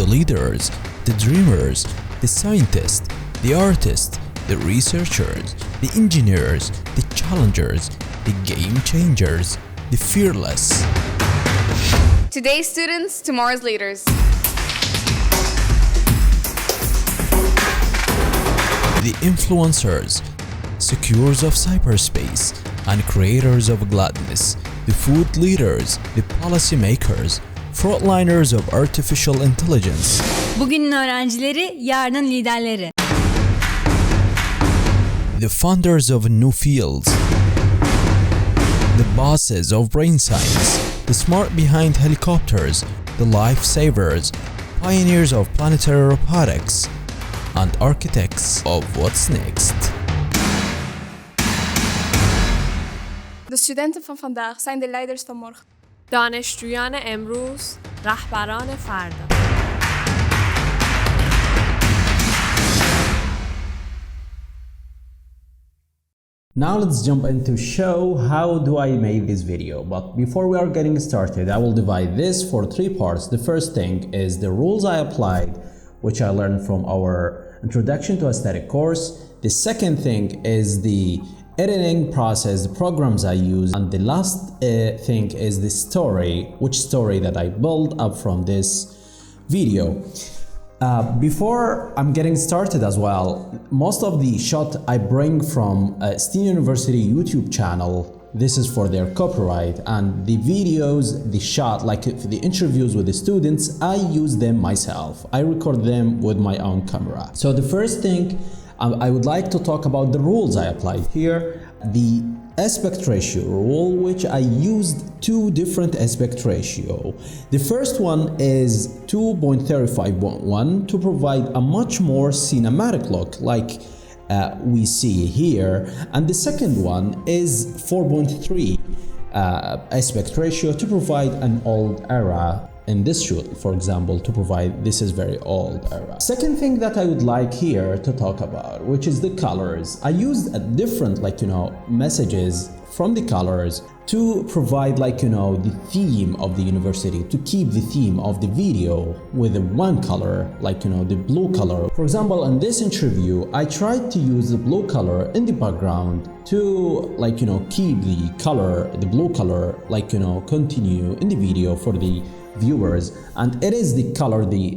leaders, the dreamers, the scientists, the artists, the researchers, the engineers, the challengers, the game changers, the fearless. Today's students, tomorrow's leaders. The influencers, secures of cyberspace, and creators of gladness, the food leaders, the policymakers, frontliners of artificial intelligence. Bugünün öğrencileri, yarının liderleri. The founders of new fields, the bosses of brain science, the smart behind helicopters, the lifesavers, pioneers of planetary robotics, and architects of what's next. De studenten van vandaag zijn de leiders van morgen. دانشجویان امروز، رهبران فردا. Now let's jump into show how do I make this video. But before we are getting started, I will divide this for three parts. The first thing is the rules I applied, which I learned from our Introduction to Aesthetic course. The second thing is the editing process, the programs I use, and the last thing is the story, which story that I built up from this video. Before I'm getting started as well, most of the shot I bring from Istinye University YouTube channel. This is for their copyright, and the videos, the shot, like the interviews with the students, I use them myself. I record them with my own camera. So the first thing I would like to talk about the rules I applied here. The aspect ratio rule, which I used two different aspect ratio. The first one is 2.35.1 to provide a much more cinematic look, like we see here, and the second one is 4.3 aspect ratio to provide an old era in this shoot, for example, to provide this is very old era. Second thing that I would like here to talk about, which is the colors. I used a different, messages from the colors to provide, the theme of the university, to keep the theme of the video with the one color, the blue color. For example, in this interview, I tried to use the blue color in the background to, keep the color, the blue color, continue in the video for the viewers, and it is the color, the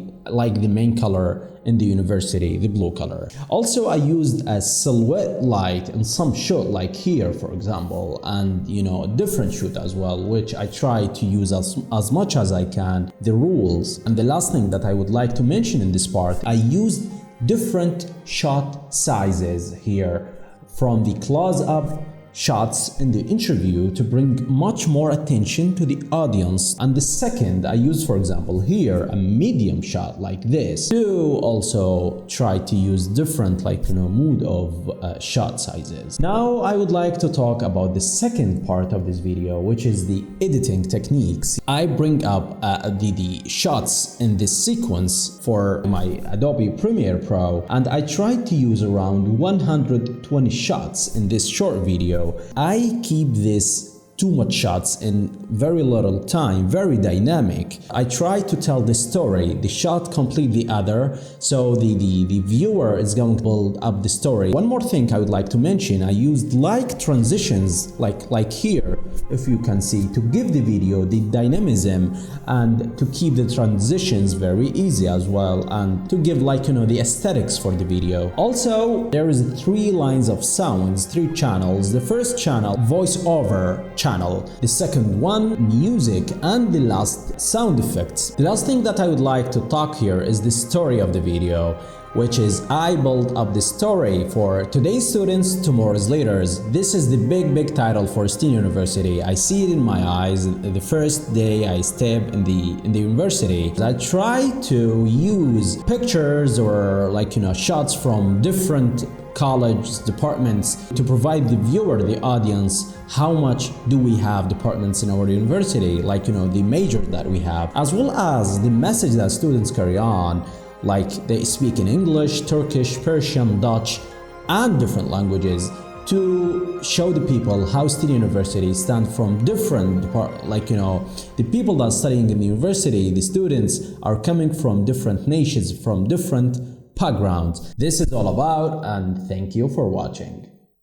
main color in the university, the blue color. Also, I used a silhouette light in some shot, like here, for example, and a different shoot as well, which I try to use as much as I can the rules. And the last thing that I would like to mention in this part, I used different shot sizes here, from the close-up shots in the interview to bring much more attention to the audience, and the second I use, for example, here a medium shot like this to also try to use different mood of shot sizes. Now I would like to talk about the second part of this video, which is the editing techniques. I bring up the shots in this sequence for my Adobe Premiere Pro, and I tried to use around 120 shots in this short video. I keep this too much shots in very little time, very dynamic. I try to tell the story, the shot complete the other, so the viewer is going to build up the story. One more thing I would like to mention, I used transitions like here, if you can see, to give the video the dynamism and to keep the transitions very easy as well, and to give the aesthetics for the video. Also, there is 3 lines of sounds, 3 channels. The first channel, voiceover channel. The second one, music, and the last, sound effects. The last thing that I would like to talk here is the story of the video, which is I built up the story for today's students, tomorrow's leaders. This is the big title for Istinye University. I see it in my eyes the first day I step in the university. I try to use pictures or shots from different college departments to provide the viewer, the audience, how much do we have departments in our university, the major that we have, as well as the message that students carry on, they speak in English, Turkish, Persian, Dutch, and different languages. to show the people how Istinye University stands from different, the people that are studying in the university, the students are coming from different nations, from different backgrounds. This is all about, and thank you for watching.